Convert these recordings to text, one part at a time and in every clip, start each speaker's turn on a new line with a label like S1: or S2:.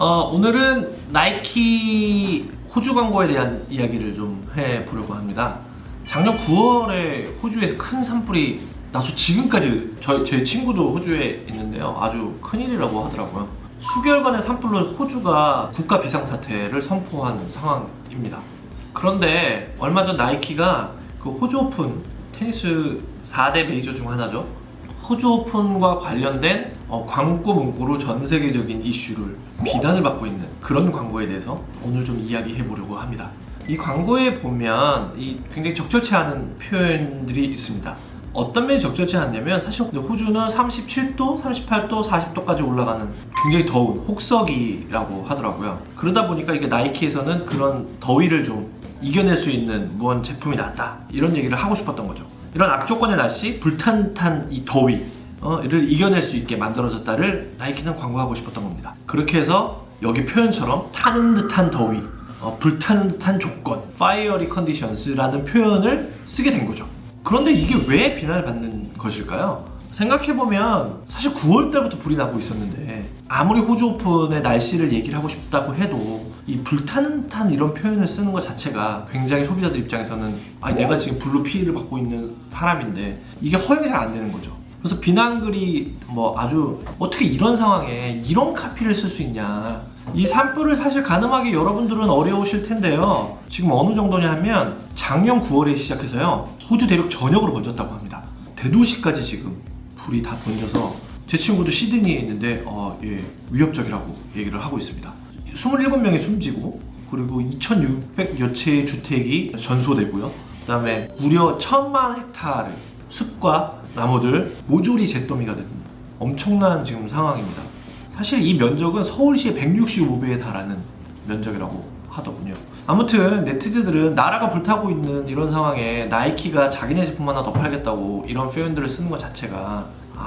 S1: 오늘은 나이키 호주 광고에 대한 이야기를 좀 해보려고 합니다. 작년 9월에 호주에서 큰 산불이 나서 지금까지 제 친구도 호주에 있는데요. 아주 큰일이라고 하더라고요. 수개월간의 산불로 호주가 국가 비상사태를 선포한 상황입니다. 그런데 얼마 전 나이키가 그 호주 오픈 테니스 4대 메이저 중 하나죠. 호주 오픈과 관련된 광고 문구로 전 세계적인 이슈를 비난을 받고 있는 그런 광고에 대해서 오늘 좀 이야기해 보려고 합니다. 이 광고에 보면 굉장히 적절치 않은 표현들이 있습니다. 어떤 면이 적절치 않냐면 사실 호주는 37도, 38도, 40도까지 올라가는 굉장히 더운 혹서기라고 하더라고요. 그러다 보니까 이게 나이키에서는 그런 더위를 좀 이겨낼 수 있는 무언 제품이 나왔다, 이런 얘기를 하고 싶었던 거죠. 이런 악조건의 날씨, 불타는 이 더위를 이겨낼 수 있게 만들어졌다를 나이키는 광고하고 싶었던 겁니다. 그렇게 해서 여기 표현처럼 타는 듯한 더위, 불타는 듯한 조건, fiery conditions라는 표현을 쓰게 된 거죠. 그런데 이게 왜 비난을 받는 것일까요? 생각해보면 사실 9월 달부터 불이 나고 있었는데 아무리 호주 오픈의 날씨를 얘기를 하고 싶다고 해도 이 불타는 듯한 이런 표현을 쓰는 것 자체가 굉장히 소비자들 입장에서는 내가 지금 불로 피해를 받고 있는 사람인데 이게 허용이 잘 안 되는 거죠. 그래서 비난글이 아주 어떻게 이런 상황에 이런 카피를 쓸 수 있냐, 이 산불을 사실 가늠하기 여러분들은 어려우실 텐데요. 지금 어느 정도냐 하면 작년 9월에 시작해서요, 호주 대륙 전역으로 번졌다고 합니다. 대도시까지 지금 불이 다 번져서 제 친구도 시드니에 있는데 위협적이라고 얘기를 하고 있습니다. 27명이 숨지고, 그리고 2,600여 채의 주택이 전소되고요. 그 다음에 무려 1,000만 헥타르 숲과 나무들 모조리 잿더미가 된 엄청난 지금 상황입니다. 사실 이 면적은 서울시의 165배에 달하는 면적이라고 하더군요. 아무튼 네티즌들은 나라가 불타고 있는 이런 상황에 나이키가 자기네 제품 하나 더 팔겠다고 이런 표현들을 쓰는 것 자체가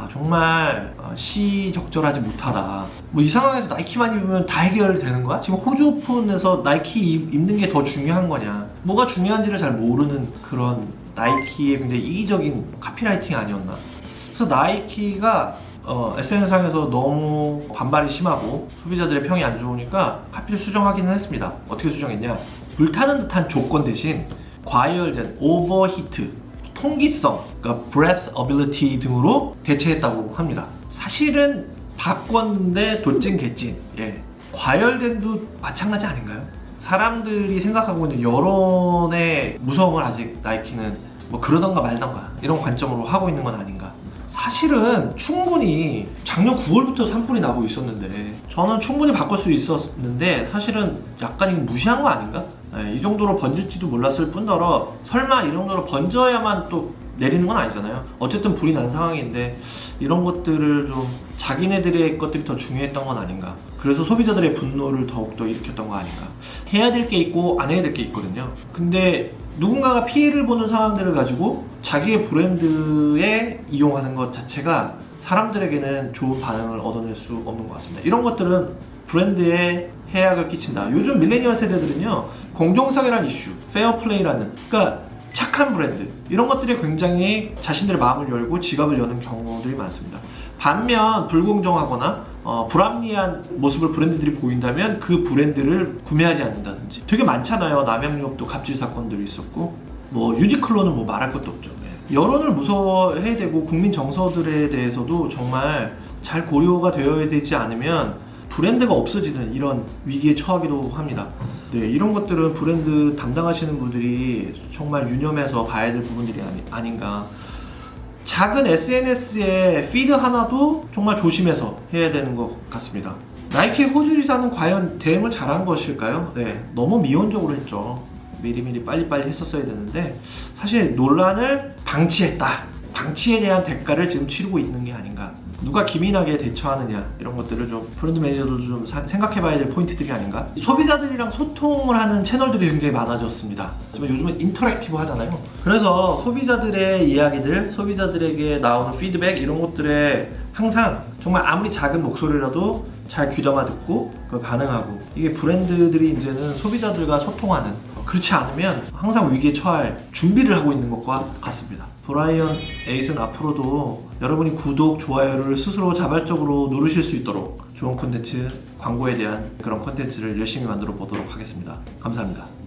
S1: 정말 시적절하지 못하다. 이 상황에서 나이키만 입으면 다 해결되는 거야? 지금 호주 오픈에서 나이키 입는 게 더 중요한 거냐? 뭐가 중요한지를 잘 모르는 그런 나이키의 굉장히 이기적인 카피라이팅 아니었나? 그래서 나이키가 SNS상에서 너무 반발이 심하고 소비자들의 평이 안 좋으니까 카피를 수정하기는 했습니다. 어떻게 수정했냐? 불타는 듯한 조건 대신 과열된 오버히트, 통기성, 그러니까 breathability 등으로 대체했다고 합니다. 사실은 바꿨는데 도찐 개찐, 과열된도 마찬가지 아닌가요? 사람들이 생각하고 있는 여론의 무서움을 아직 나이키는 그러던가 말던가 이런 관점으로 하고 있는 건 아닌가. 사실은 충분히 작년 9월부터 산불이 나고 있었는데 저는 충분히 바꿀 수 있었는데 사실은 약간 이거 무시한 거 아닌가? 이 정도로 번질지도 몰랐을 뿐더러 설마 이 정도로 번져야만 또 내리는 건 아니잖아요. 어쨌든 불이 난 상황인데 이런 것들을 좀 자기네들의 것들이 더 중요했던 건 아닌가. 그래서 소비자들의 분노를 더욱더 일으켰던 거 아닌가. 해야 될 게 있고 안 해야 될 게 있거든요. 근데 누군가가 피해를 보는 상황들을 가지고 자기의 브랜드에 이용하는 것 자체가 사람들에게는 좋은 반응을 얻어낼 수 없는 것 같습니다. 이런 것들은 브랜드에 해악을 끼친다. 요즘 밀레니얼 세대들은요, 공정성이라는 이슈, 페어플레이라는, 그러니까 착한 브랜드, 이런 것들이 굉장히 자신들의 마음을 열고 지갑을 여는 경우들이 많습니다. 반면 불공정하거나 불합리한 모습을 브랜드들이 보인다면 그 브랜드를 구매하지 않는다든지 되게 많잖아요. 남양유업도 갑질 사건들이 있었고, 유니클로는 말할 것도 없죠. 여론을 무서워해야 되고 국민 정서들에 대해서도 정말 잘 고려가 되어야 되지 않으면 브랜드가 없어지는 이런 위기에 처하기도 합니다. 이런 것들은 브랜드 담당하시는 분들이 정말 유념해서 봐야 될 부분들이 아닌가. 작은 SNS의 피드 하나도 정말 조심해서 해야 되는 것 같습니다. 나이키 호주 지사는 과연 대응을 잘한 것일까요? 너무 미온적으로 했죠. 미리미리 빨리빨리 했었어야 되는데 사실 논란을 방치했다. 방치에 대한 대가를 지금 치르고 있는 게 아닌가. 누가 기민하게 대처하느냐, 이런 것들을 좀 브랜드 매니저들도 좀 생각해봐야 될 포인트들이 아닌가. 소비자들이랑 소통을 하는 채널들이 굉장히 많아졌습니다. 요즘은 인터랙티브 하잖아요. 그래서 소비자들의 이야기들, 소비자들에게 나오는 피드백, 이런 것들에 항상 정말 아무리 작은 목소리라도 잘 귀담아 듣고 반응하고, 이게 브랜드들이 이제는 소비자들과 소통하는, 그렇지 않으면 항상 위기에 처할 준비를 하고 있는 것과 같습니다. 브라이언 에잇은 앞으로도 여러분이 구독, 좋아요를 스스로 자발적으로 누르실 수 있도록 좋은 콘텐츠, 광고에 대한 그런 콘텐츠를 열심히 만들어 보도록 하겠습니다. 감사합니다.